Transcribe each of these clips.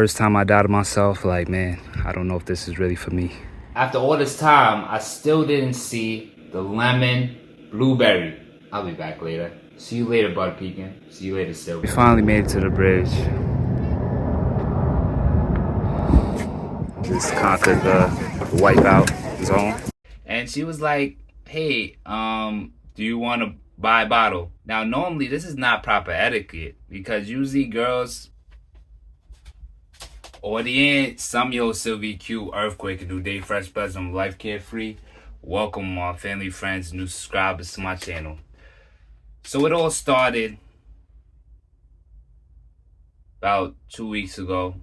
First time I doubted myself, like, man, I don't know if this is really for me. After all this time, I still didn't see the lemon blueberry. I'll be back later. See you later, Bud Pecan. See you later, Cilver. We finally made it to the bridge. Just conquered the wipeout zone. And she was like, hey, do you want to buy a bottle? Now, normally, this is not proper etiquette because usually girls audience, some yo Cilvereq, Earthquake, New Day, Fresh Pleasant, Life Carefree. Welcome, my family, friends, new subscribers to my channel. So it all started about 2 weeks ago.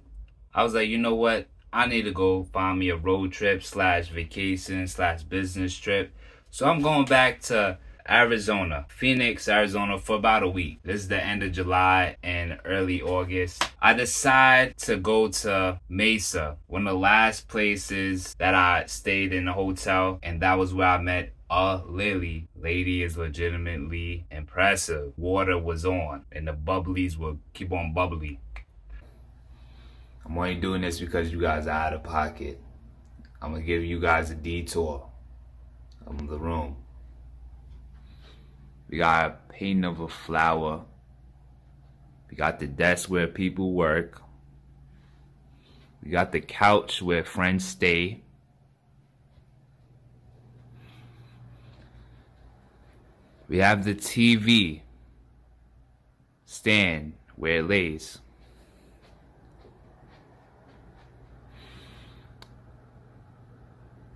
I was like, you know what? I need to go find me a road trip / vacation / business trip. So I'm going back to Arizona, Phoenix, Arizona for about a week. This is the end of July and early August. I decide to go to Mesa, one of the last places that I stayed in a hotel, and that was where I met a Lily. Lady is legitimately impressive. Water was on, and the bubblies will keep on bubbly. I'm only doing this because you guys are out of pocket. I'm gonna give you guys a detour of the room. We got a painting of a flower. We got the desk where people work. We got the couch where friends stay. We have the TV stand where it lays.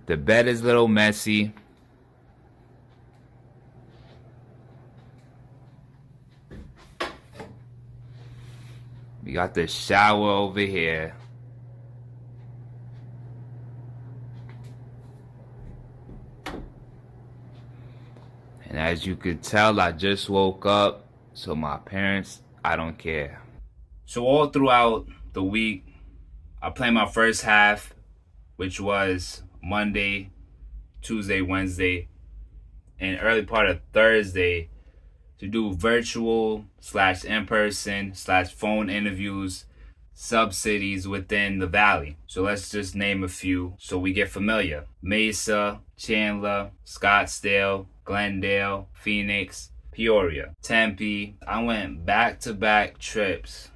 The bed is a little messy. We got the shower over here. And as you could tell, I just woke up, so my parents, I don't care. So all throughout the week, I played my first half, which was Monday, Tuesday, Wednesday, and early part of Thursday, to do virtual / in-person / phone interviews, sub-cities within the valley. So let's just name a few so we get familiar. Mesa, Chandler, Scottsdale, Glendale, Phoenix, Peoria, Tempe. I went back-to-back trips.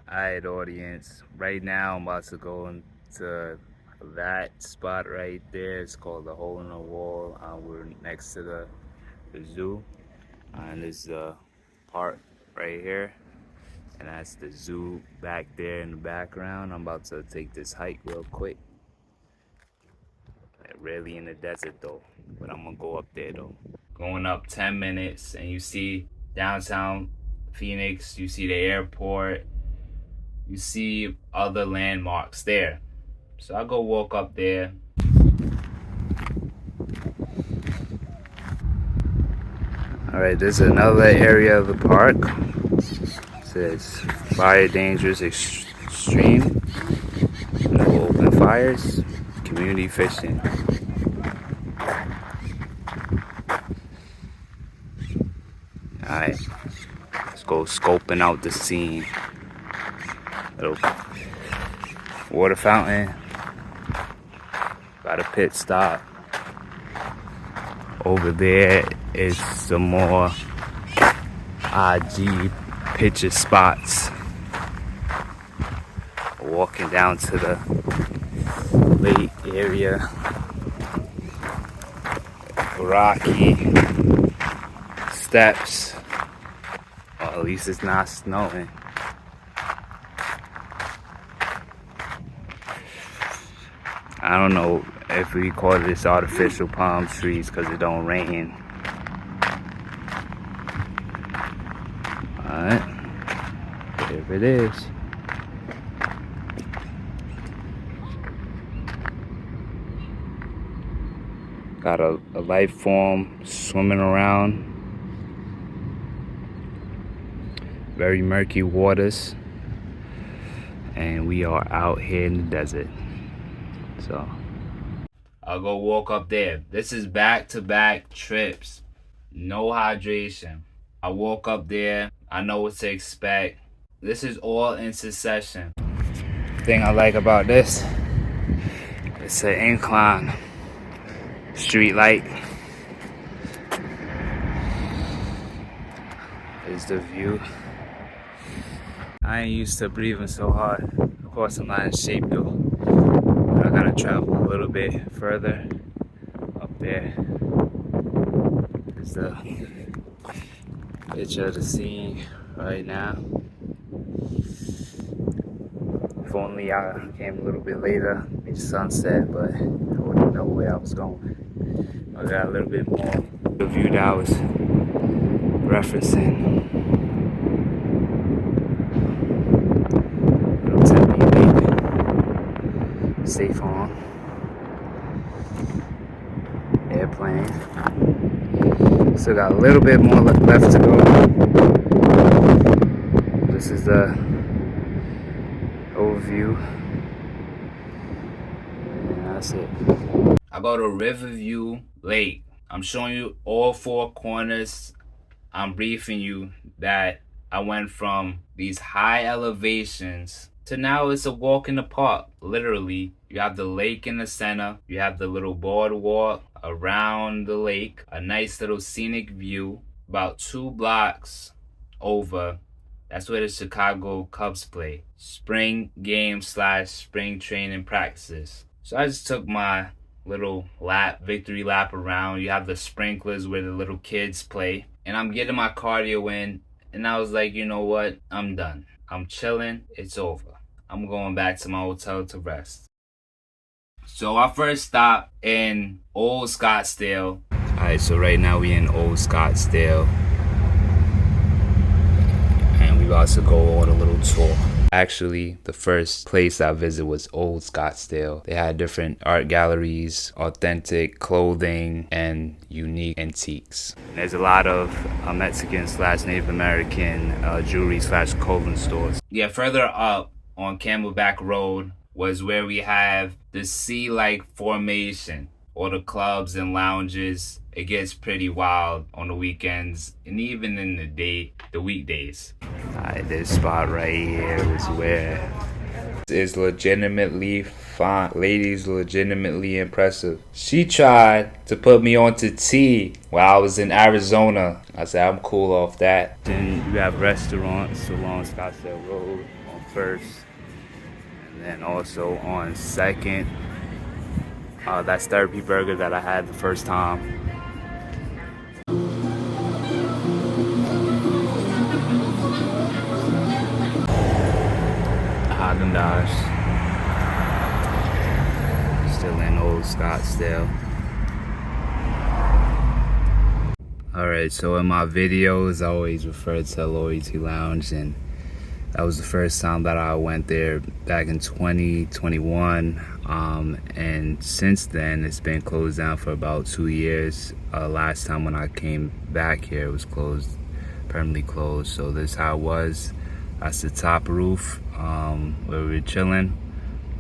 Alright, audience. Right now I'm about to go into that spot right there. It's called the Hole in the Wall. We're next to the zoo. And this is the park right here, and that's the zoo back there in the background. I'm about to take this hike real quick. Really in the desert though, but I'm gonna go up there though. Going up 10 minutes and you see downtown Phoenix, you see the airport, you see other landmarks there. So I go walk up there. Alright, there's another area of the park. It says fire dangerous extreme. No open fires. Community fishing. Alright, let's go scoping out the scene. Little water fountain. Got a pit stop. Over there is some more IG picture spots. Walking down to the lake area. Rocky steps. Well, at least it's not snowing. I don't know if we call this artificial palm trees because it don't rain. Alright, there it is. Got a life form swimming around. Very murky waters. And we are out here in the desert. So I'll go walk up there. This is back-to-back trips. No hydration. I walk up there. I know what to expect. This is all in succession. thing I like about this, it's an incline street light. Is the view. I ain't used to breathing so hard. Of course, I'm not in shape though. I gotta travel a little bit further up there. Is the picture of the scene right now. If only I came a little bit later, it's sunset, but I wouldn't know where I was going. I got a little bit more. The view that I was referencing. Little Tempe Lake. Safe on. Airplane. Still got a little bit more left to go. This is the overview. And that's it. I go to Riverview Lake. I'm showing you all four corners. I'm briefing you that I went from these high elevations to now it's a walk in the park. Literally, you have the lake in the center. You have the little boardwalk around the lake. A nice little scenic view. About 2 blocks over, that's where the Chicago Cubs play. Spring game / spring training practices. So I just took my little victory lap around. You have the sprinklers where the little kids play. And I'm getting my cardio in. And I was like, you know what? I'm done. I'm chilling. It's over. I'm going back to my hotel to rest. So I first stopped in Old Scottsdale. Alright, so right now we in Old Scottsdale. And we about to go on a little tour. Actually, the first place I visited was Old Scottsdale. They had different art galleries, authentic clothing, and unique antiques. There's a lot of Mexican / Native American jewelry / clothing stores. Yeah, further up on Camelback Road was where we have the sea-like formation. All the clubs and lounges. It gets pretty wild on the weekends and even in the weekdays. Alright, this spot right here is where it's legitimately fine. Lady's legitimately impressive. She tried to put me onto tea while I was in Arizona. I said I'm cool off that. Then you have restaurants along Scottsdale Road on 1st, and then also on 2nd. That's Therapy Burger that I had the first time. Haagen-Dazs. Still in Old Scottsdale. Alright, so in my videos I always refer to Loyalty Lounge, and that was the first time that I went there back in 2021. And since then it's been closed down for about 2 years. Last time when I came back here it was closed, permanently closed. So this is how it was. That's the top roof where we were chilling,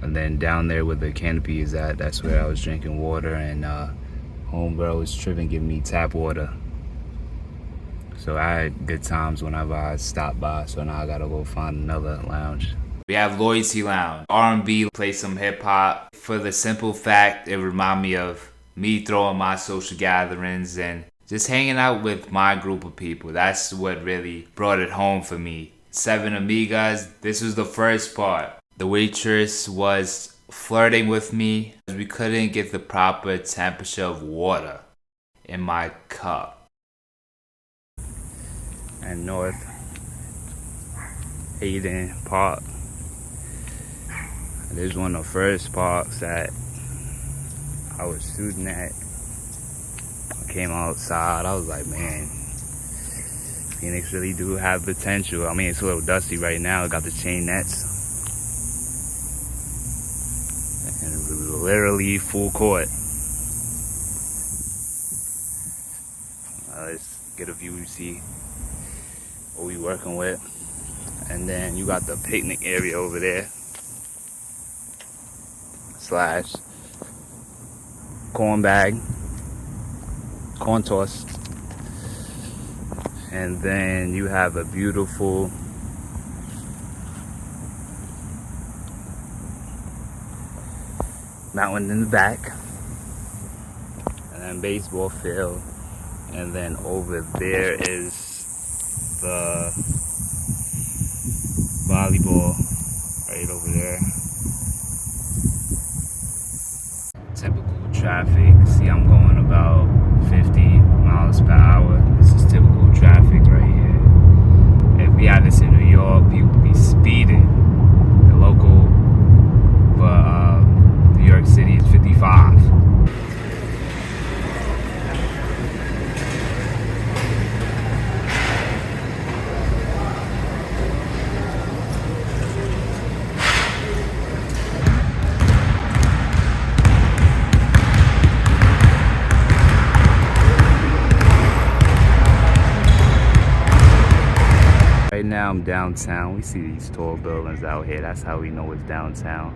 and then down there where the canopy is at, that's where I was drinking water, and homegirl was tripping, giving me tap water. So I had good times whenever I stopped by, so now I gotta go find another lounge. We have Loyalty Lounge. R&B, play some hip-hop. For the simple fact, it reminded me of me throwing my social gatherings and just hanging out with my group of people. That's what really brought it home for me. 7 amigas. This was the first part. The waitress was flirting with me. We couldn't get the proper temperature of water in my cup. And North Hayden Park. This is one of the first parks that I was shooting at. I came outside, I was like, man, Phoenix really do have potential. I mean, it's a little dusty right now. It got the chain nets. And literally full court. Let's get a view, you see what we working with. And then you got the picnic area over there. / corn bag. Corn toss. And then you have a beautiful mountain in the back, and then baseball field, and then over there is the volleyball right over there. Typical traffic. See, I'm going about 50 miles per hour. This is typical traffic right here. If we had this in New York, people would be speeding. The local for New York City is 55. Right now I'm downtown. We see these tall buildings out here. That's how we know it's downtown.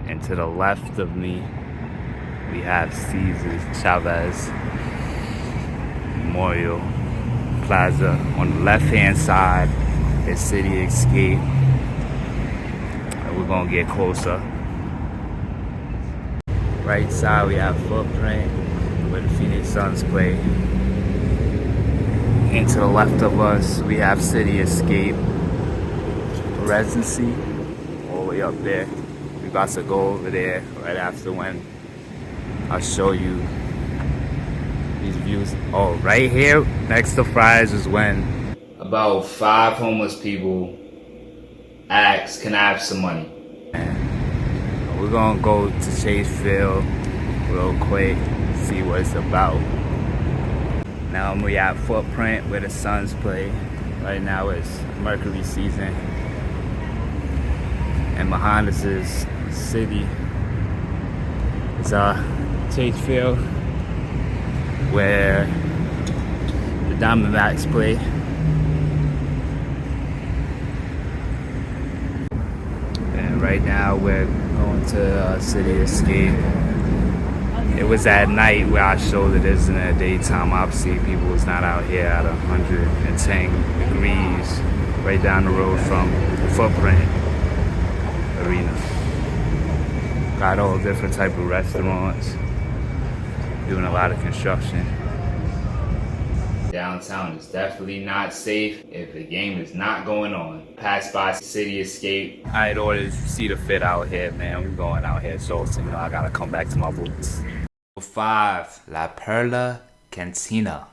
And to the left of me, we have Chavez Memorial Plaza. On the left-hand side is City Escape. And we're gonna get closer. Right side we have Footprint, where the Phoenix Suns play. And to the left of us, we have City Escape Residency, all the way up there. We about to go over there right after when I'll show you these views. Oh, right here next to Fry's is when about 5 homeless people asked, can I have some money? And we're gonna go to Chase Field real quick, see what it's about. Now we at Footprint where the Suns play. Right now it's Mercury season. And behind us is City. It's Chase Field where the Diamondbacks play. And right now we're going to City Escape. It was at night where I showed it isn't at daytime. Obviously, people was not out here at 110 degrees right down the road from the Footprint Arena. Got all different type of restaurants, doing a lot of construction. Downtown is definitely not safe if the game is not going on. Pass by City Escape. I had orders see the fit out here, man. We're going out here, so you know I gotta come back to my boots. 5 La Perla Cantina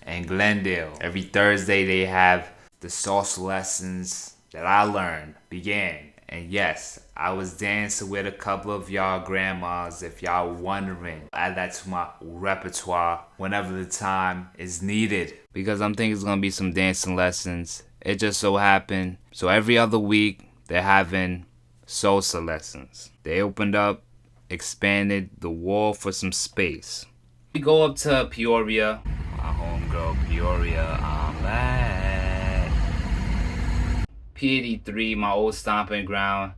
in Glendale. Every Thursday they have the salsa lessons that I learned began. And yes, I was dancing with a couple of y'all grandmas. If y'all wondering, add that to my repertoire whenever the time is needed. Because I'm thinking it's gonna be some dancing lessons. It just so happened. So every other week they're having salsa lessons. They opened up, expanded the wall for some space. We go up to Peoria. My homegirl Peoria, I'm back. P83, my old stomping ground.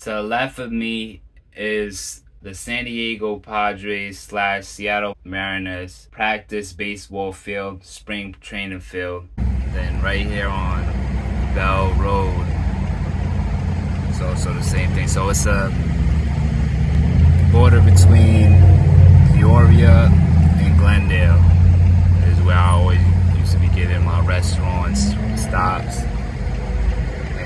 To the left of me is the San Diego Padres / Seattle Mariners practice baseball field, spring training field. Then right here on Bell Road, it's also the same thing. So it's a border between Peoria and Glendale is where I always used to be getting my restaurants, stops,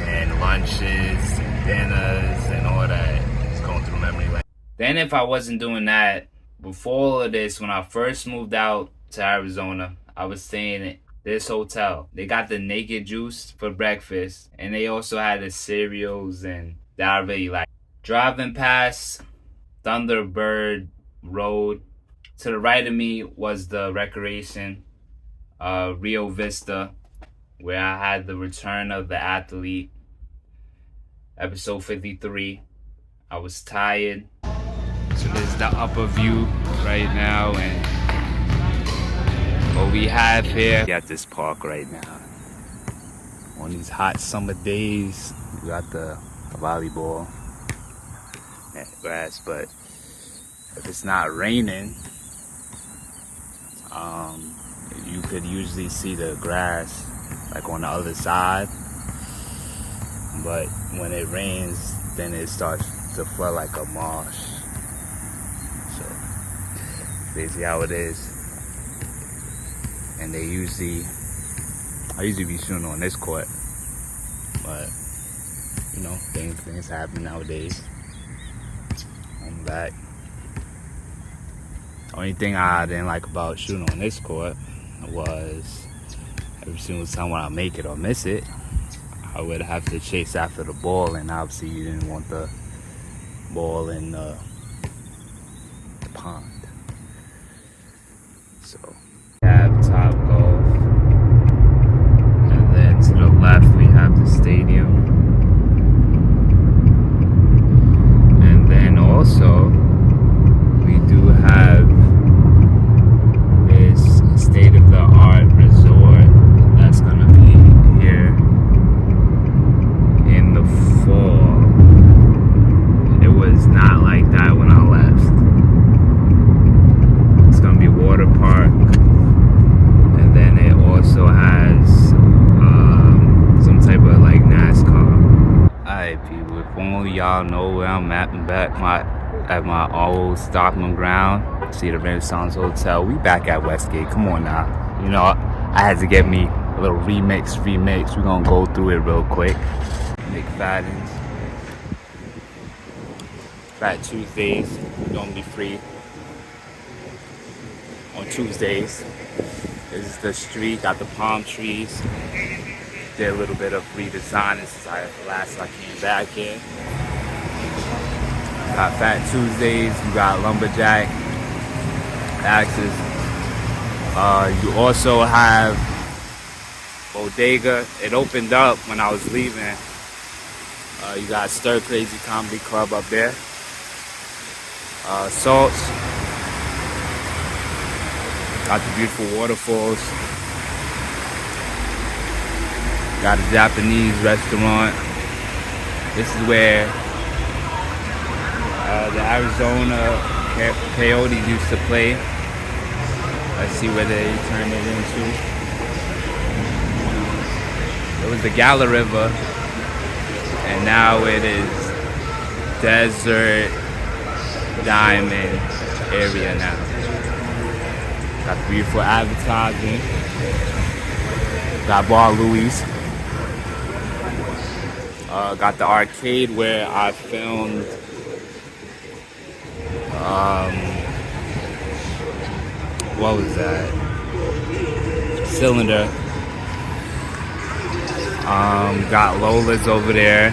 and lunches, and dinners, and all that. It's going through memory lane. Then if I wasn't doing that, before all of this, when I first moved out to Arizona, I was staying at this hotel. They got the naked juice for breakfast, and they also had the cereals and that I really like. Driving past Thunderbird Road. To the right of me was the Recreation, Rio Vista, where I had the Return of the Athlete, episode 53. I was tired. So this is the upper view right now, and what we have here at this park right now. On these hot summer days, we got the volleyball and grass, but if it's not raining, you could usually see the grass like on the other side, but when it rains, then it starts to flood like a marsh. So basically how it is. And I usually be shooting on this court, but you know, things happen nowadays. I'm back. Only thing I didn't like about shooting on this court was every single time when I make it or miss it, I would have to chase after the ball, and obviously you didn't want the ball in the pond. So we have Top Golf, and then to the left we have the stadium, and then also we do have this state-of-the-art resort that's gonna be here in the fall. It was not like that when I left. It's gonna be a water park, and then it also has some type of like NASCAR. Alright people, if only y'all know where I'm at my old Stockman ground. See the Renaissance Hotel. We back at Westgate. Come on now. You know, I had to get me a little remix. We're gonna go through it real quick. McFadden's. Fat Tuesdays. We're gonna be free on Tuesdays. This is the street. Got the palm trees. Did a little bit of redesigning since I came back here. Got Fat Tuesdays. You got Lumberjack Axes. You also have Bodega. It opened up when I was leaving. You got Stir Crazy Comedy Club up there. Salts. Got the beautiful waterfalls. Got a Japanese restaurant. This is where the Arizona Coyotes used to play. Let's see where they turned it into. It was the Gala River, and now it is Desert Diamond area now. Got the beautiful advertising. Got Bar Louie's. Got the arcade where I filmed what was that? Cylinder. Got Lola's over there.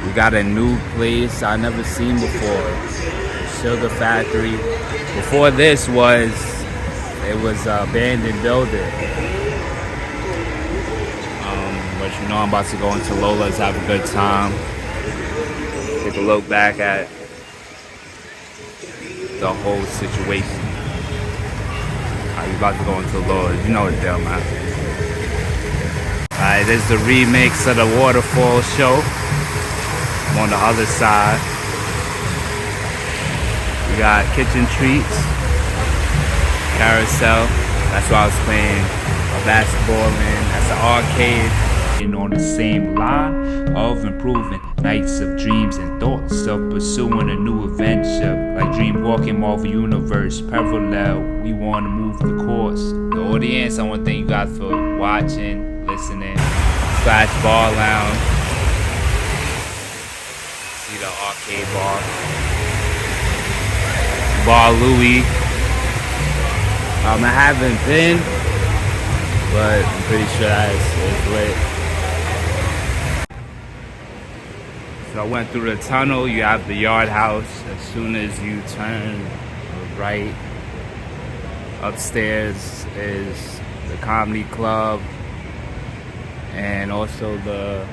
We got a new place I never seen before. Sugar Factory. Before this it was an abandoned building. But you know I'm about to go into Lola's, have a good time. Take a look back at the whole situation. You about to go into Lola's, you know what the deal, man. Alright, this is the remix of the waterfall show. I'm on the other side. We got Kitchen Treats, Carousel. That's why I was playing basketball in. That's the arcade. On the same line of improving nights of dreams and thoughts of pursuing a new adventure, like dream walking Marvel Universe parallel. We want to move the course. The audience, I want to thank you guys for watching, listening. Splash Bar Lounge. See the arcade bar. Bar Louie. I haven't been, but I'm pretty sure it's lit. So I went through the tunnel. You have the Yard House. As soon as you turn right, upstairs is the comedy club and also the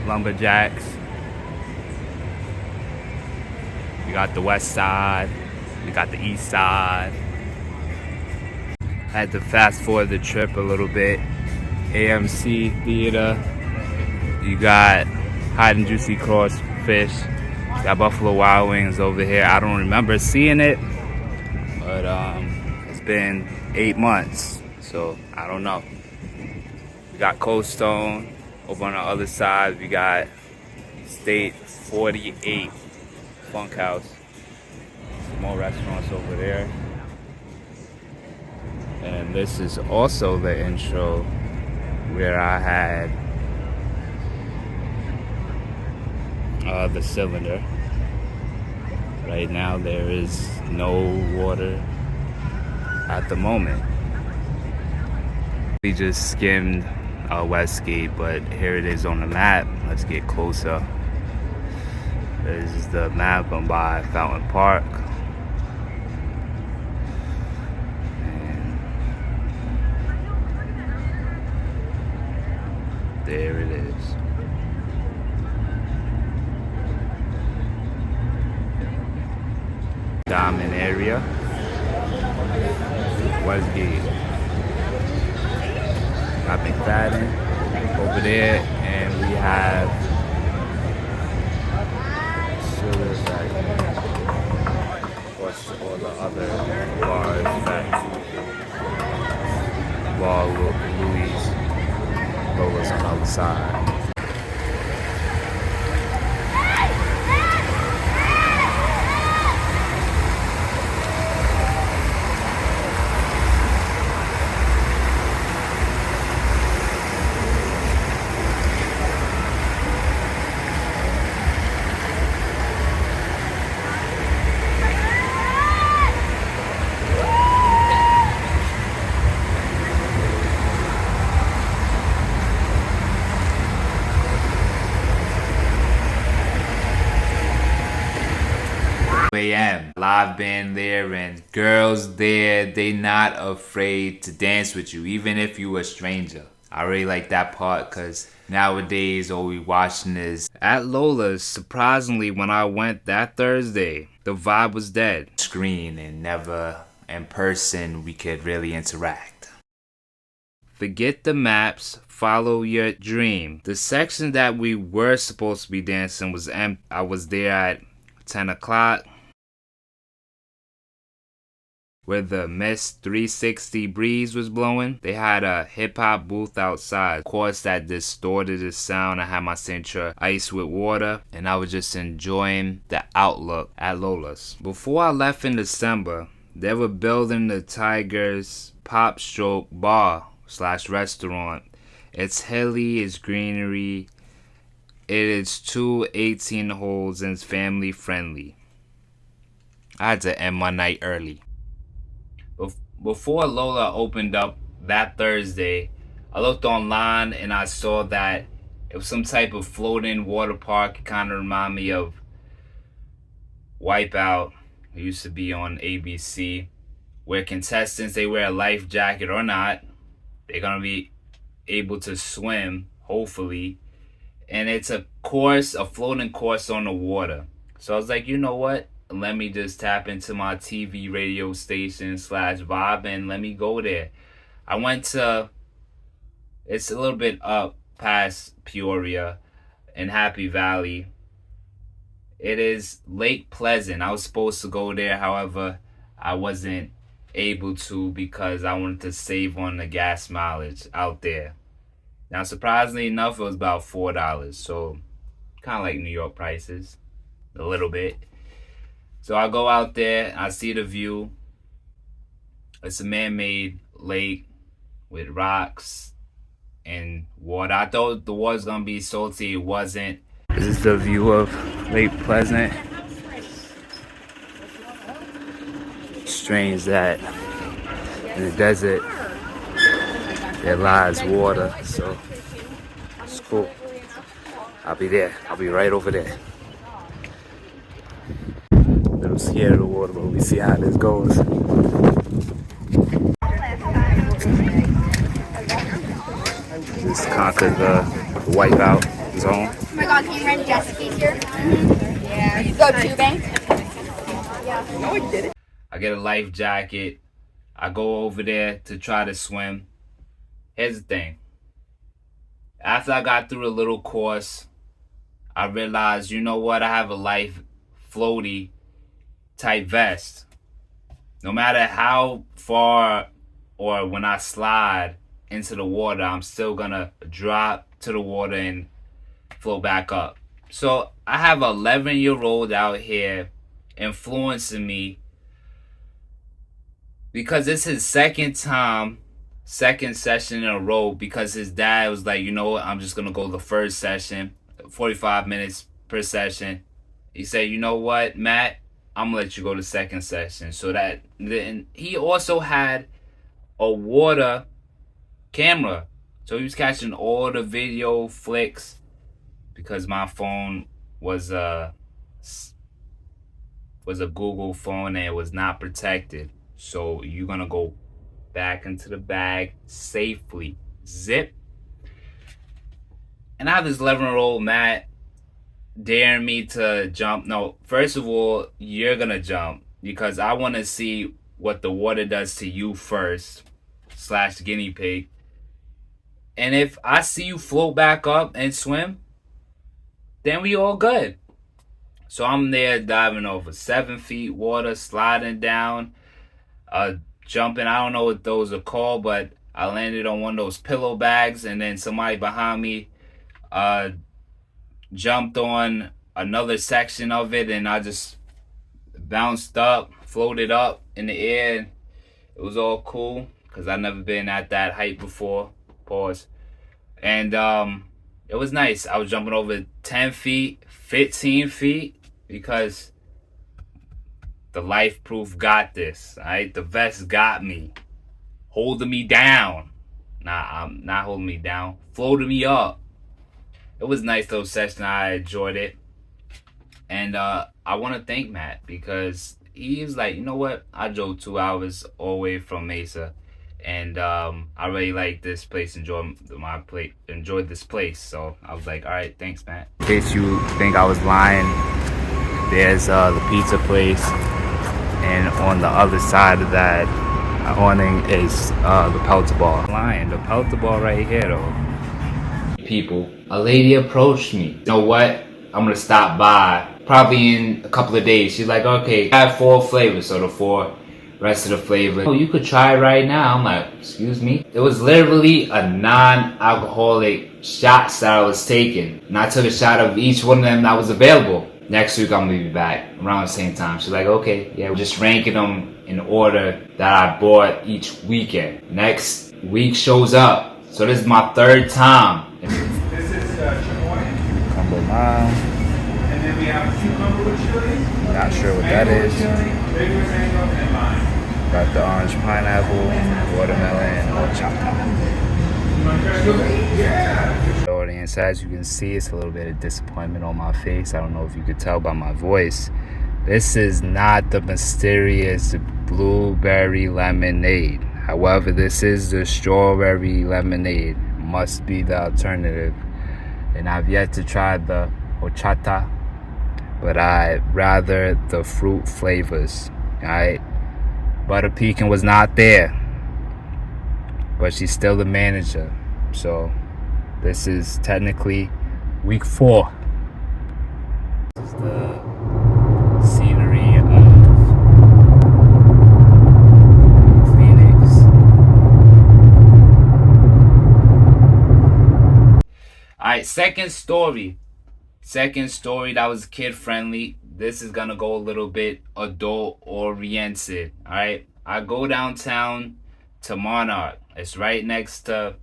Lumberjacks. You got the west side. You got the east side. I had to fast forward the trip a little bit. AMC Theater. You got Hot and Juicy Crawfish. Got Buffalo Wild Wings over here. I don't remember seeing it, but it's been 8 months, so I don't know. We got Cold Stone. Over on the other side, we got State 48 Funkhouse. Some more restaurants over there. And this is also the intro where I had the cylinder. Right now there is no water at the moment. We just skimmed Westgate, but here it is on the map. Let's get closer. This is the map by Fountain Park. And there it is. Diamond area. Westgate. Got McFadden over there, and we have Cilvereq. Of course, all the other bars that Bar Louis Lola's on the other side. AM live band there, and girls there, they not afraid to dance with you even if you a stranger. I really like that part, because nowadays all we watching is at Lola's. Surprisingly, when I went that Thursday, the vibe was dead. Screen, and never in person we could really interact. Forget the maps, follow your dream. The section that we were supposed to be dancing was empty. I was there at 10 o'clock. Where the Mist 360 breeze was blowing. They had a hip-hop booth outside. Of course, that distorted the sound. I had my signature ice with water, and I was just enjoying the outlook at Lola's. Before I left in December, they were building the Tiger's Pop Stroke bar / restaurant. It's hilly, it's greenery. It is 2 18 holes and it's family friendly. I had to end my night early. Before Lola opened up that Thursday, I looked online and I saw that it was some type of floating water park. It kind of reminded me of Wipeout. It used to be on ABC, where contestants, they wear a life jacket or not, they're going to be able to swim, hopefully. And it's a course, a floating course on the water. So I was like, you know what? Let me just tap into my TV radio station / vibe and let me go there. I went to, it's a little bit up past Peoria in Happy Valley. It is Lake Pleasant. I was supposed to go there, however, I wasn't able to because I wanted to save on the gas mileage out there. Now, surprisingly enough, it was about $4, so kind of like New York prices, a little bit. So I go out there, I see the view. It's a man-made lake with rocks and water. I thought the water's gonna be salty, it wasn't. This is the view of Lake Pleasant. Strange that in the desert there lies water, so it's cool. I'll be there, I'll be right over there. A little scared of the water, but we see how this goes. Just conquered the wipeout zone. Oh my god, can you rent jet skis here? Mm-hmm. Yeah. You go tubing? Yeah. No, I didn't. I get a life jacket. I go over there to try to swim. Here's the thing. After I got through the little course, I realized, you know what? I have a life floaty type vest. No matter how far or when I slide into the water, I'm still gonna drop to the water and float back up. So I have an 11-year-old out here influencing me because it's his second session in a row, because his dad was like, you know what, I'm just going to go the first session, 45 minutes per session. He said, you know what, Matt, I'm going to let you go to second session. So that, then he also had a water camera. So he was catching all the video flicks, because my phone was a Google phone and it was not protected. So you're going to go back into the bag safely. Zip. And I have this 11-year-old Matt daring me to jump. No, first of all, you're going to jump, because I want to see what the water does to you first, / guinea pig. And if I see you float back up and swim, then we all good. So I'm there diving over 7 feet water, sliding down, jumping. I don't know what those are called, but I landed on one of those pillow bags, and then somebody behind me jumped on another section of it, and I just bounced up, floated up in the air. It was all cool, because I've never been at that height before. Pause. And it was nice. I was jumping over 10 feet, 15 feet, because the life proof got this. Alright, the vest got me, holding me down. Nah, I'm not holding me down, floating me up. It was a nice little session. I enjoyed it. And I want to thank Matt, because he was like, you know what, I drove 2 hours all the way from Mesa, and I really like this place, enjoyed this place. So I was like, all right, thanks, Matt. In case you think I was lying, there's the pizza place, and on the other side of that awning is the Pelter Bar. Lying, the Pelter Bar right here though. People, a lady approached me. You know what? I'm gonna stop by probably in a couple of days. She's like, okay, I have 4 flavors, so the 4 rest of the flavors. Oh, you could try it right now. I'm like, excuse me? It was literally a non-alcoholic shots that I was taking, and I took a shot of each one of them that was available. Next week I'm gonna be back around the same time. She's like, okay, yeah, we're just ranking them in order that I bought each weekend. Next week shows up, so this is my 3rd time. This is chamoy, Cucumber lime. and then we have cucumber with chili. Not sure what that mango is. with chili, regular mango, and lime. Got the orange pineapple, watermelon, horchata. You want to try to Yeah. The audience, as you can see, it's a little bit of disappointment on my face. I don't know if you could tell by my voice. This is not the mysterious blueberry lemonade. However, this is the strawberry lemonade. Must be the alternative. And I've yet to try the horchata, but I rather the fruit flavors. Alright, Butter Pecan was not there, but she's still the manager. So this is technically week 4. This is the scenery of Phoenix. Alright, second story, that was kid friendly. This is gonna go a little bit adult oriented. Alright, I go downtown to Monarch. It's right next to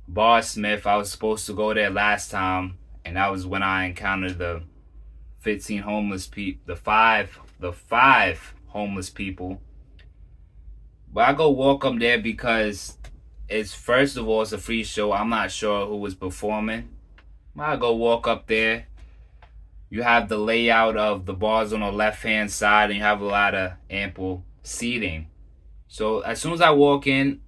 Bar Smith. I was supposed to go there last time, and that was when I encountered the 15 homeless people, the five homeless people. But I go walk up there because it's, first of all, it's a free show. I'm not sure who was performing. I go walk up there. You have the layout of the bars on the left hand side, and you have a lot of ample seating. So as soon as I walk in,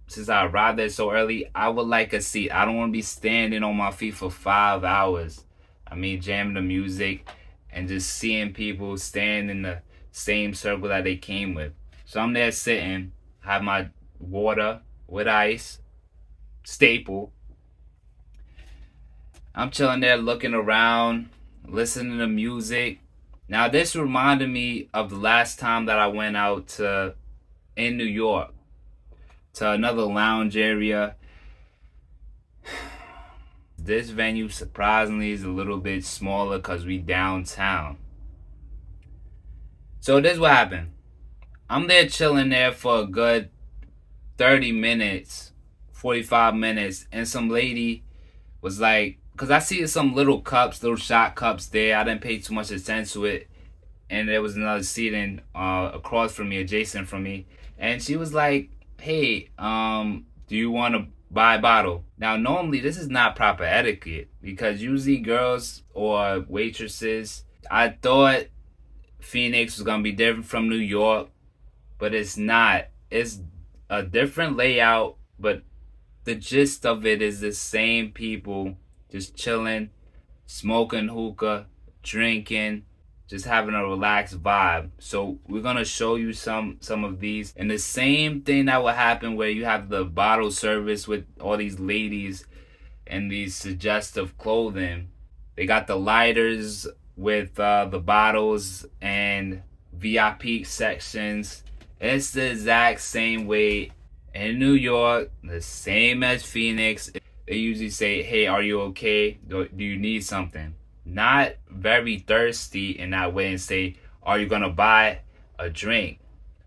since I arrived there so early, I would like a seat. I don't want to be standing on my feet for 5 hours. I mean, jamming the music and just seeing people stand in the same circle that they came with. So I'm there sitting, have my water with ice, staple. I'm chilling there looking around, listening to music. Now this reminded me of the last time that I went out in New York to another lounge area. this venue surprisingly is a little bit smaller because we downtown. So this is what happened. I'm there chilling there for a good 30 minutes, 45 minutes, and some lady was like, because I see some little cups, little shot cups there. I didn't pay too much attention to it. And there was another seating across from me, adjacent from me. And she was like, hey, do you want to buy a bottle? Now, normally, this is not proper etiquette because usually girls or waitresses, I thought Phoenix was going to be different from New York, but it's not. It's a different layout, but the gist of it is the same people just chilling, smoking hookah, drinking, just having a relaxed vibe. So we're gonna show you some of these, and the same thing that will happen where you have the bottle service with all these ladies and these suggestive clothing. They got the lighters with the bottles and VIP sections. It's the exact same way in New York, the same as Phoenix. They usually say, hey, are you okay? Do you need something? Not very thirsty in that way and say, are you going to buy a drink?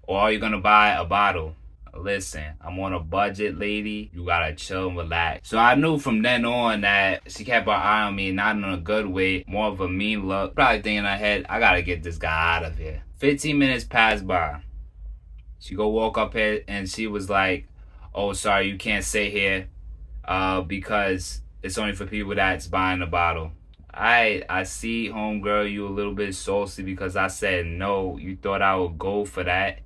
Or are you going to buy a bottle? Listen, I'm on a budget, lady. You got to chill and relax. So I knew from then on that she kept her eye on me, not in a good way, more of a mean look. Probably thinking in her head, I got to get this guy out of here. 15 minutes passed by. She go walk up here and she was like, oh, sorry, you can't sit here because it's only for people that's buying the bottle. I see, homegirl, you a little bit saucy because I said no. You thought I would go for that.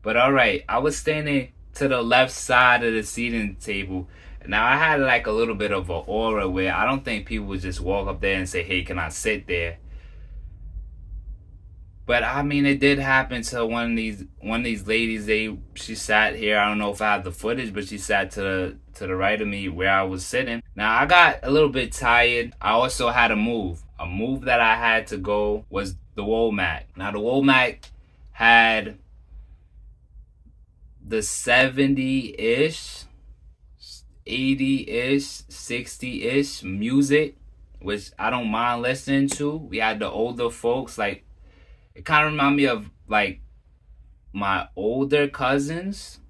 But all right, I was standing to the left side of the seating table. Now, I had like a little bit of an aura where I don't think people would just walk up there and say, hey, can I sit there? But I mean, it did happen to one of these ladies. She sat here. I don't know if I have the footage, but she sat to the right of me where I was sitting. Now I got a little bit tired. I also had a move. A move that I had to go was the Womack. Now the Womack had the 70-ish, 80-ish, 60-ish music, which I don't mind listening to. We had the older folks like. It kind of reminded me of like my older cousins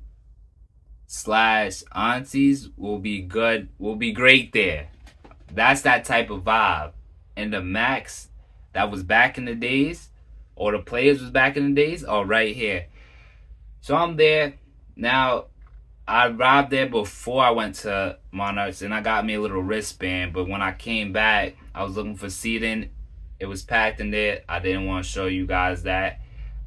/ aunties will be great there. That's that type of vibe. And the Max that was back in the days, or the players was back in the days, are right here. So I'm there. Now, I arrived there before I went to Monarchs and I got me a little wristband. But when I came back, I was looking for seating. It was packed in there. I didn't want to show you guys that.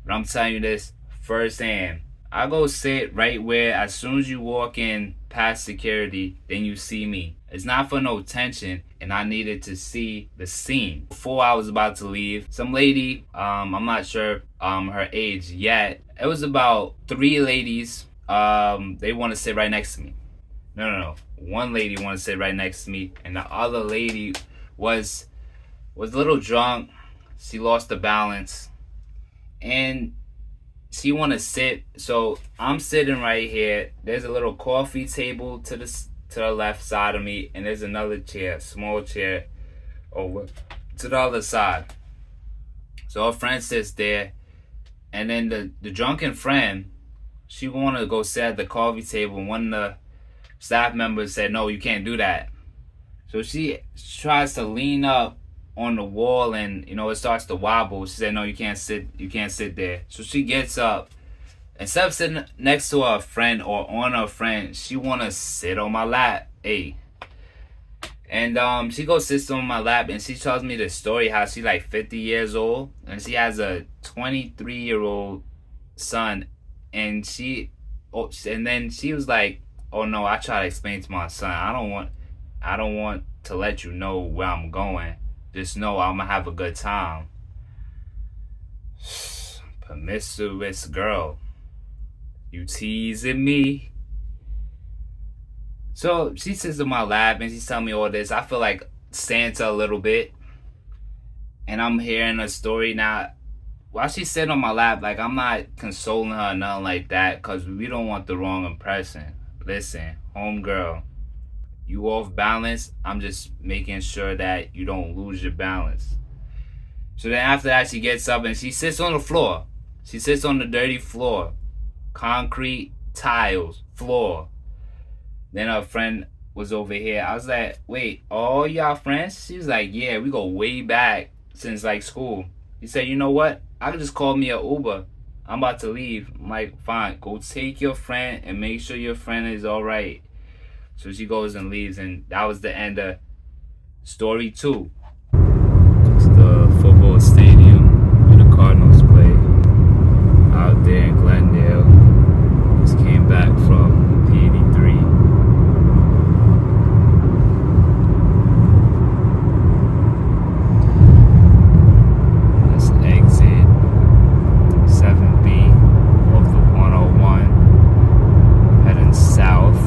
But I'm telling you this firsthand. I go sit right where, as soon as you walk in past security, then you see me. It's not for no tension, and I needed to see the scene. Before I was about to leave, some lady, I'm not sure her age yet. It was about 3 ladies. They want to sit right next to me. No. One lady wanted to sit right next to me, and the other lady was a little drunk. She lost the balance and she want to sit. So I'm sitting right here. There's a little coffee table to the left side of me, and there's another chair, small chair, over to the other side. So her friend sits there, and then the drunken friend, she wanted to go sit at the coffee table, and one of the staff members said, no, you can't do that. So she tries to lean up on the wall, and it starts to wobble. She said, no, you can't sit there. So she gets up. Instead of sitting next to her friend or on her friend, she wanna sit on my lap. Hey. And she goes sits on my lap, and she tells me the story how she like 50 years old and she has a 23-year-old son, and then she was like, oh no, I try to explain to my son, I don't want to let you know where I'm going. Just know I'm gonna have a good time. Promiscuous girl. You teasing me? So she sits in my lap and she's telling me all this. I feel like Santa a little bit. And I'm hearing a story now. While she's sitting on my lap, like, I'm not consoling her or nothing like that, because we don't want the wrong impression. Listen, homegirl, you off balance, I'm just making sure that you don't lose your balance. So then after that, she gets up and she sits on the floor. She sits on the dirty floor. Concrete, tiles, floor. Then her friend was over here. I was like, wait, all y'all friends? She was like, yeah, we go way back since like school. He said, you know what? I can just call me an Uber. I'm about to leave. I'm like, fine, go take your friend and make sure your friend is all right. So she goes and leaves, and that was the end of story 2. It's the football stadium where the Cardinals play out there in Glendale. Just came back from P83. That's exit 7B off the 101 heading south.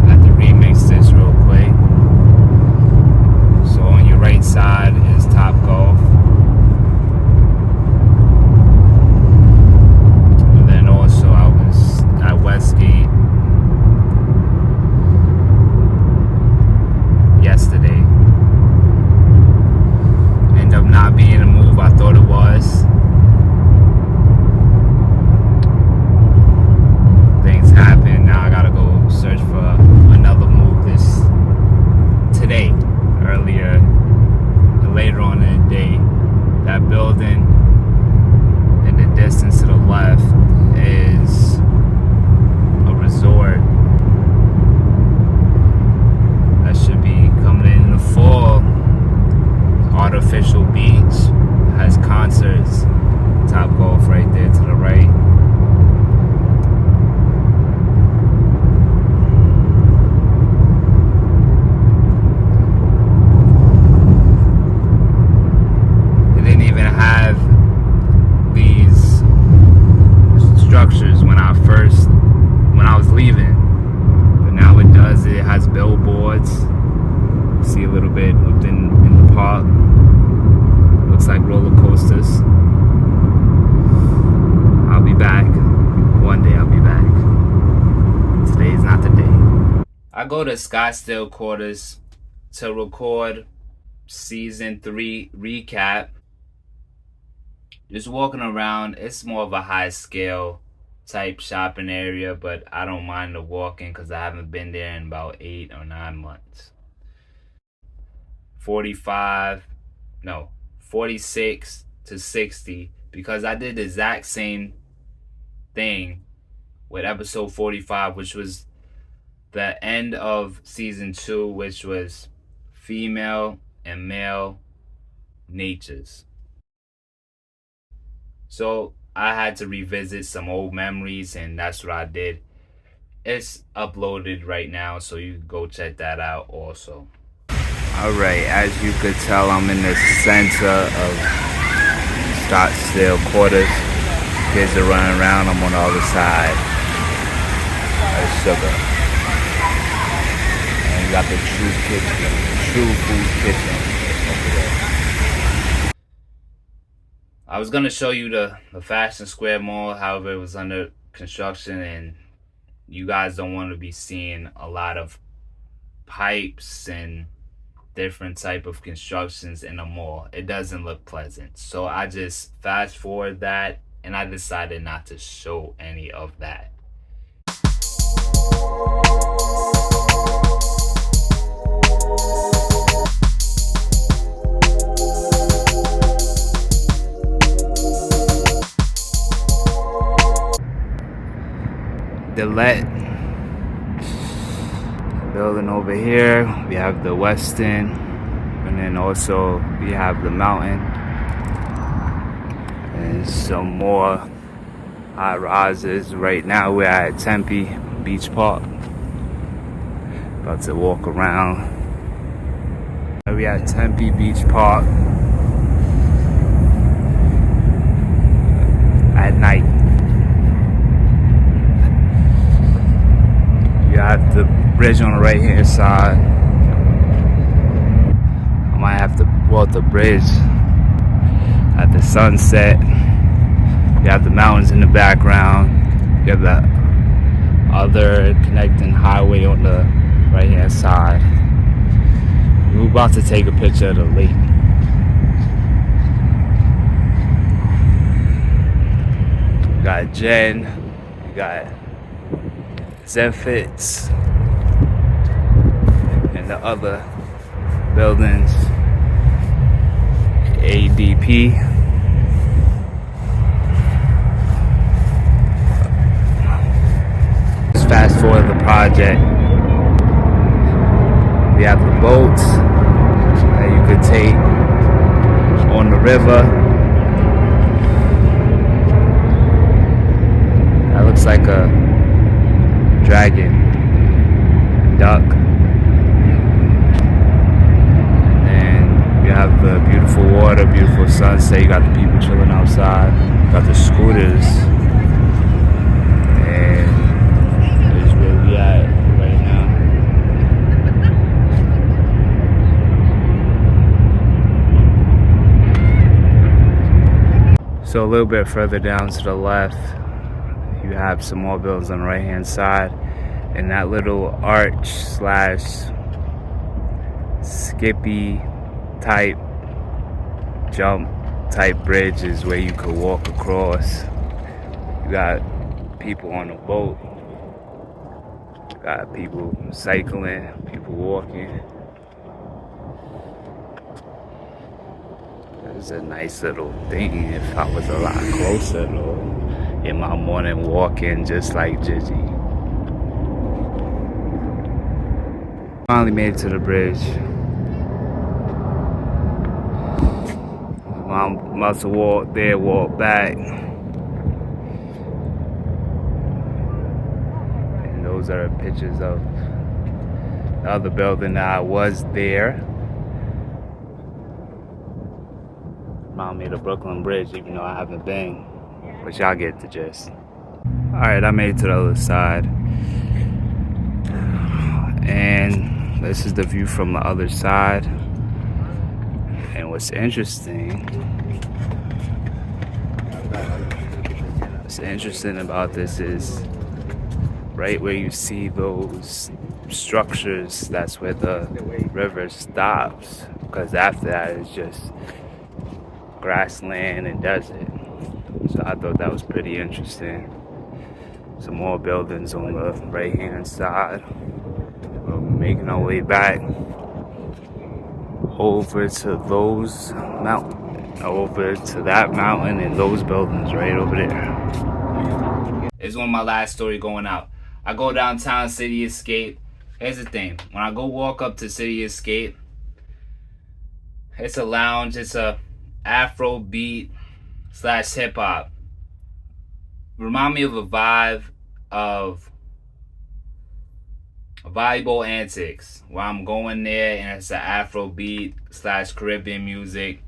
Had to remix this real quick. So on your right side is Top Golf. And then also I was at Westgate yesterday. Ended up not being the move I thought it was. Things happen. Now I gotta go search for another move today. Later on in the day. That building in the distance to the left is a resort that should be coming in the fall. Artificial beach, has concerts. Top Golf right there to the right. Structures when I was leaving, but now it does. It has billboards. See a little bit within in the park. Looks like roller coasters. I'll be back. One day I'll be back. Today's not the day. I go to Scottsdale quarters to record season 3 recap. Just walking around, it's more of a high scale type shopping area, but I don't mind the walking because I haven't been there in about 8 or 9 months. 46 to 60, because I did the exact same thing with episode 45, which was the end of season 2, which was female and male natures. So I had to revisit some old memories, and that's what I did. It's uploaded right now, so you can go check that out also. Alright, as you could tell, I'm in the center of Scottsdale quarters. Kids are running around. I'm on the other side of Sugar. And you got the True Food Kitchen over there. I was going to show you the Fashion Square Mall, however it was under construction, and you guys don't want to be seeing a lot of pipes and different type of constructions in a mall. It doesn't look pleasant. So I just fast forward that, and I decided not to show any of that. The building over here, we have the Westin, and then also we have the Mountain, and some more high rises. Right now we're at Tempe Beach Park, about to walk around. We at Tempe Beach Park at night. You have the bridge on the right hand side. I might have to walk the bridge at the sunset. You have the mountains in the background. You have the other connecting highway on the right hand side. We're about to take a picture of the lake. We got Jen, we got Zenfits, and the other buildings, ADP. Just fast forward the project. We have the boats that you could take on the river. That looks like a dragon, duck. And then you have the beautiful water, beautiful sunset. You got the people chilling outside. You got the scooters. And there's where we at right now. So a little bit further down to the left, you have some more buildings on the right hand side, and that little arch slash skippy type jump type bridge is where you could walk across. You got people on the boat, you got people cycling, people walking. It's a nice little thing. If I was a lot closer though, in my morning walking just like Gigi. Finally made it to the bridge. I'm about to walk there, walk back. And those are pictures of the other building that I was there. Remind me of the Brooklyn Bridge, even though I haven't been. But y'all get the gist. Alright, I made it to the other side. And this is the view from the other side. And what's interesting about this is right where you see those structures, that's where the river stops. Because after that it's just grassland and desert. So I thought that was pretty interesting. Some more buildings on the right hand side. We're making our way back over to those mountains, over to that mountain and those buildings right over there. It's one of my last story going out. I go downtown City Escape. Here's the thing. When I go walk up to City Escape, it's a lounge. It's a Afrobeat slash hip hop. Remind me of a vibe of Volleyball Antics, where I'm going there and it's an Afrobeat slash Caribbean music.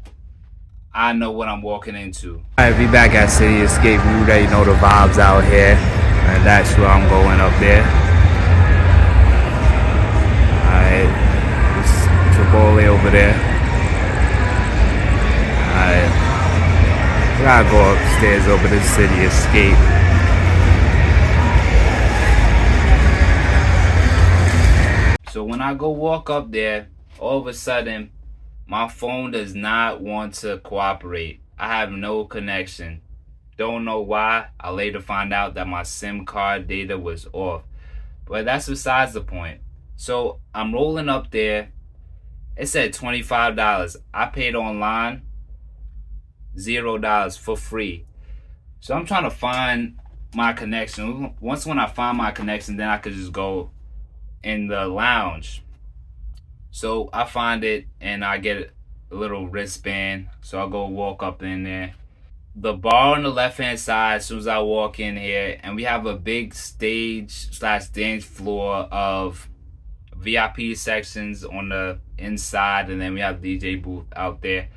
I know what I'm walking into. Alright, we back at City Escape. You already know the vibes out here, and that's where I'm going up there. Alright, it's Chipotle over there. Alright, we gotta go upstairs over to City Escape. So when I go walk up there, all of a sudden, my phone does not want to cooperate. I have no connection. Don't know why. I later find out that my SIM card data was off. But that's besides the point. So I'm rolling up there. It said $25. I paid online $0 for free. So I'm trying to find my connection. When I find my connection, then I could just go in the lounge. So I find it and I get a little wristband. So I'll go walk up in there. The bar on the left hand side, as soon as I walk in here, and we have a big stage slash dance floor of VIP sections on the inside, and then we have DJ booth out there.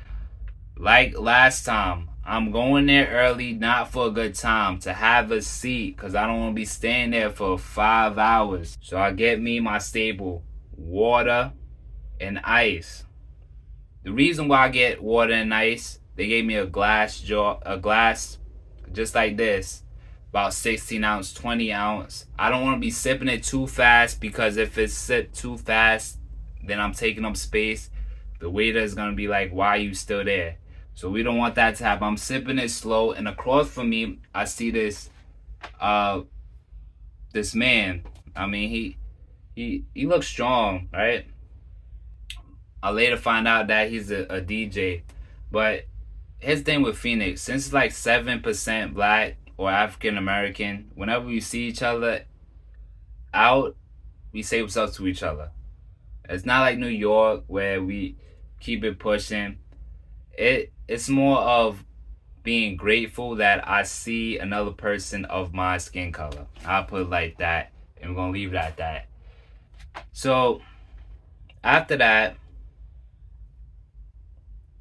Like last time, I'm going there early, not for a good time, to have a seat, because I don't want to be staying there for 5 hours. So I get me my staple, water and ice. The reason why I get water and ice, they gave me a glass just like this, about 16 ounce, 20 ounce. I don't want to be sipping it too fast, because if it's sipped too fast, then I'm taking up space. The waiter is going to be like, why are you still there? So we don't want that to happen. I'm sipping it slow, and across from me, I see this man. I mean, he looks strong, right? I later find out that he's a DJ. But his thing with Phoenix, since it's like 7% black or African American, whenever we see each other out, we say what's up to each other. It's not like New York where we keep it pushing. It's more of being grateful that I see another person of my skin color. I'll put it like that, and we're gonna leave it at that. So after that,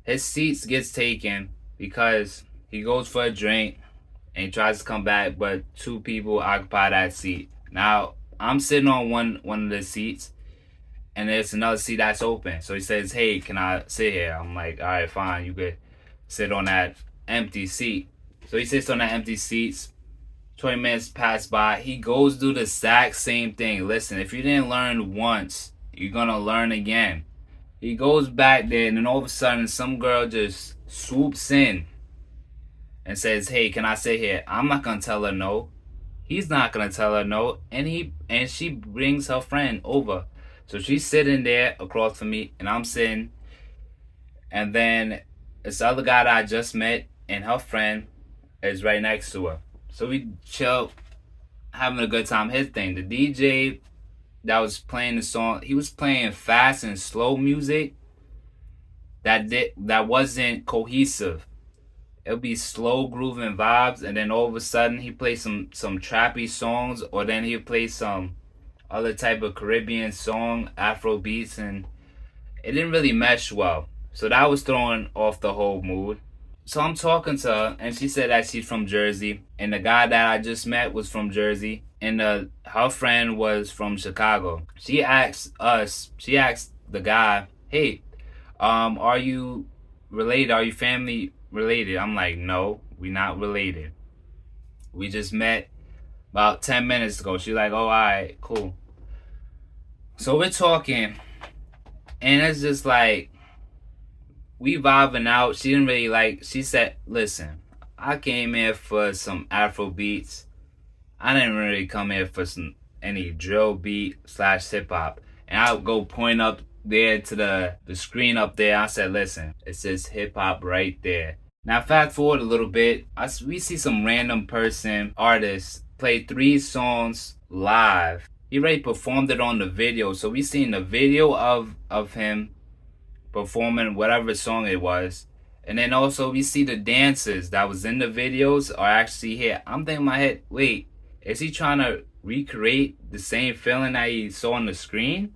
his seats gets taken because he goes for a drink and he tries to come back, but 2 people occupy that seat. Now I'm sitting on one of the seats, and there's another seat that's open. So he says, hey, can I sit here? I'm like, all right, fine, you could sit on that empty seat. So he sits on that empty seats. 20 minutes pass by. He goes do the exact same thing. Listen, if you didn't learn once, you're gonna learn again. He goes back there, and then all of a sudden, some girl just swoops in and says, hey, can I sit here? I'm not gonna tell her no. He's not gonna tell her no. And she brings her friend over. So she's sitting there across from me, and I'm sitting. And then this other guy that I just met and her friend is right next to her. So we chill, having a good time. His thing, the DJ that was playing the song, he was playing fast and slow music that wasn't cohesive. It'll be slow grooving vibes, and then all of a sudden he plays some trappy songs, or then he'll play some other type of Caribbean song, AFROBEATS, and it didn't really mesh well. So that was throwing off the whole mood. So I'm talking to her, and she said that she's from Jersey, and the guy that I just met was from Jersey, and her friend was from Chicago. She asked the guy, hey, are you related? Are you family related? I'm like, no, we not related. We just met about 10 minutes ago. She's like, oh, all right, cool. So we're talking, and it's just like, we vibing out. She didn't really like, she said, listen, I came here for some Afro beats. I didn't really come here for any drill beat / hip hop. And I'll go point up there to the screen up there. I said, listen, it says hip hop right there. Now fast forward a little bit, we see some random artist play 3 songs live. He already performed it on the video. So we seen the video of him performing whatever song it was, and then also we see the dancers that was in the videos are actually here. I'm thinking in my head, wait, is he trying to recreate the same feeling that he saw on the screen?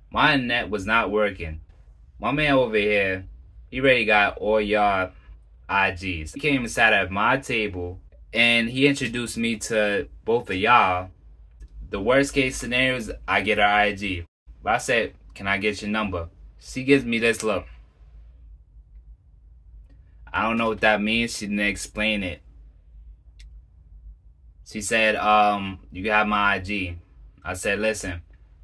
My net was not working. My man over here, he already got all y'all IGs. He came and sat at my table, and he introduced me to both of y'all. The worst case scenario is I get her IG, but I said, can I get your number? She gives me this look. I don't know what that means. She didn't explain it. She said, you can have my IG. I said, listen,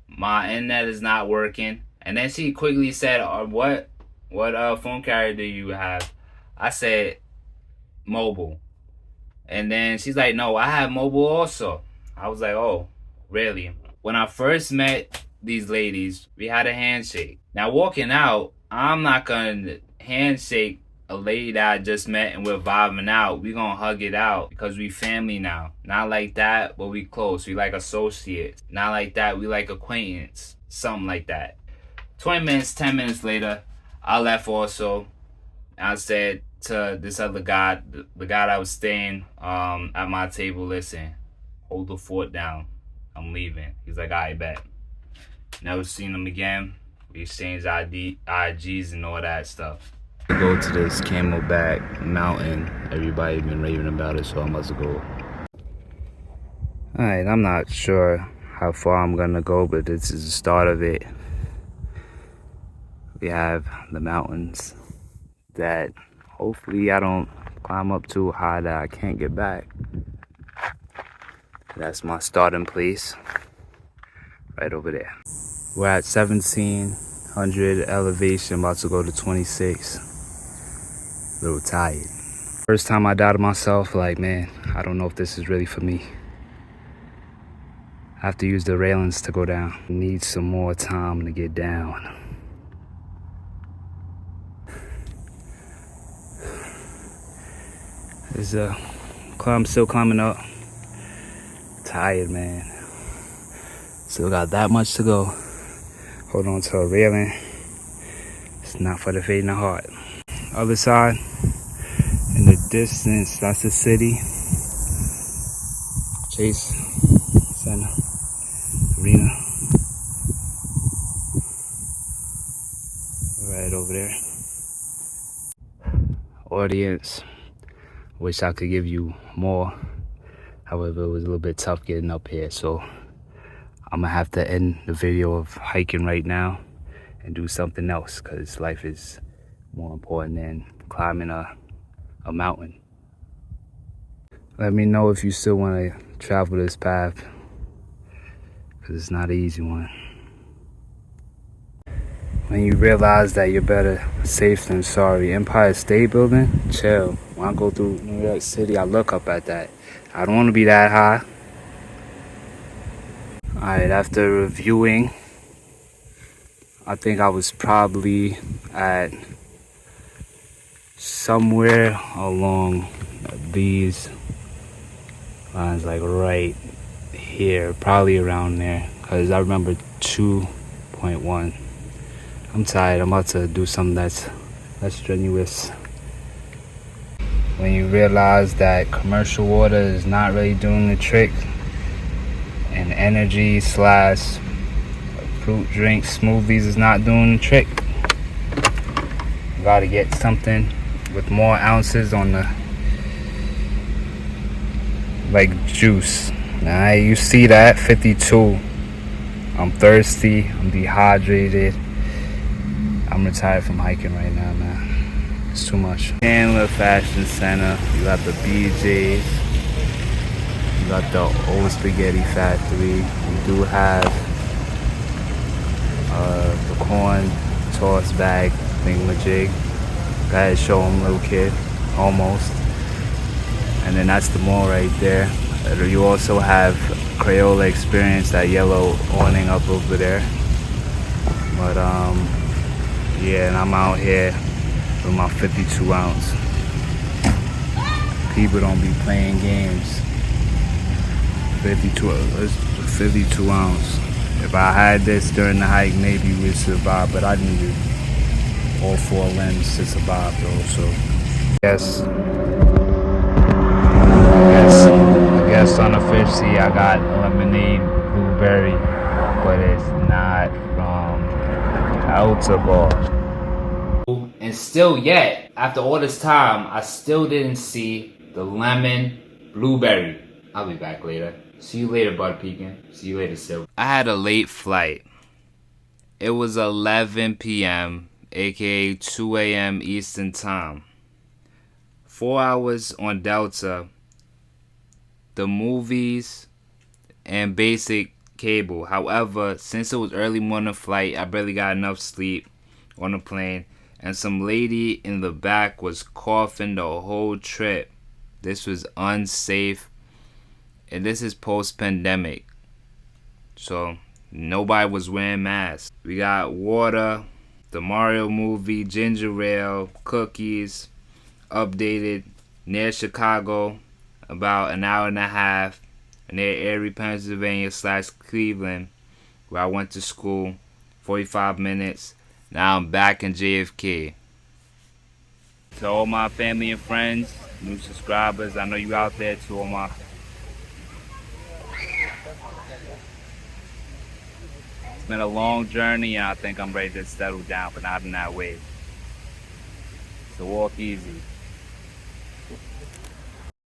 my internet is not working. And then she quickly said, what phone carrier do you have? I said, mobile. And then she's like, no, I have mobile also. I was like, oh, really? When I first met these ladies, we had a handshake. Now walking out, I'm not gonna handshake a lady that I just met and we're vibing out. We gonna hug it out because we family now. Not like that, but we close. We like associates. Not like that, we like acquaintance. Something like that. 20 minutes, 10 minutes later, I left also. I said to this other guy, the guy that was staying at my table, listen, hold the fort down. I'm leaving. He's like, all right, bet. Never seen him again. We exchanged IGs and all that stuff. To go to this Camelback mountain. Everybody been raving about it, so I must go. Alright, I'm not sure how far I'm gonna go, but this is the start of it. We have the mountains that hopefully I don't climb up too high that I can't get back. That's my starting place, right over there. We're at 1700 elevation, about to go to 26. A little tired. First time I doubted myself, like, man, I don't know if this is really for me. I have to use the railings to go down. Need some more time to get down. There's a climb, still climbing up. Tired, man. Still got that much to go. Hold on to a railing. It's not for the faint of heart. Other side, in the distance, that's the city. Chase Center Arena. Right over there. Audience. Wish I could give you more. However, it was a little bit tough getting up here, so I'm gonna have to end the video of hiking right now and do something else, because life is more important than climbing a mountain. Let me know if you still want to travel this path, because it's not an easy one. When you realize that you're better safe than sorry. Empire State Building, chill. When I go through New York City, I look up at that. I don't want to be that high. Alright, after reviewing, I think I was probably at somewhere along these lines, like right here, probably around there, because I remember 2.1. I'm tired. I'm about to do something that's strenuous. When you realize that commercial water is not really doing the trick, and energy / fruit drinks, smoothies is not doing the trick, you gotta get something with more ounces on the, like juice. Now you see that 52. I'm thirsty. I'm dehydrated. I'm retired from hiking right now, man. It's too much. Chandler Fashion Center. You got the BJ's. You got the Old Spaghetti Factory. You do have the corn toss bag thingamajig. Go ahead, show them, little kid. Almost. And then that's the mall right there. You also have Crayola Experience, that yellow awning up over there. But yeah, and I'm out here with my 52 ounce. People don't be playing games. 52 ounce. If I had this during the hike, maybe we'd survive, but I needed all 4 limbs to survive though, so I guess unofficially I got lemonade blueberry, but it's not from Altabar. And still yet, after all this time, I still didn't see the lemon blueberry. I'll be back later. See you later, Bud Pecan. See you later, Cilver. I had a late flight. It was 11 p.m., aka 2 a.m. Eastern Time. 4 hours on Delta, the movies, and basic cable. However, since it was early morning flight, I barely got enough sleep on the plane, and some lady in the back was coughing the whole trip. This was unsafe, and this is post-pandemic, so nobody was wearing masks. We got water, the Mario movie, ginger ale, cookies, updated near Chicago, about an hour and a half, near Erie, Pennsylvania / Cleveland, where I went to school, 45 minutes. Now I'm back in JFK. To all my family and friends, new subscribers, I know you out there, to all my... It's been a long journey, and I think I'm ready to settle down, but not in that way. So walk easy.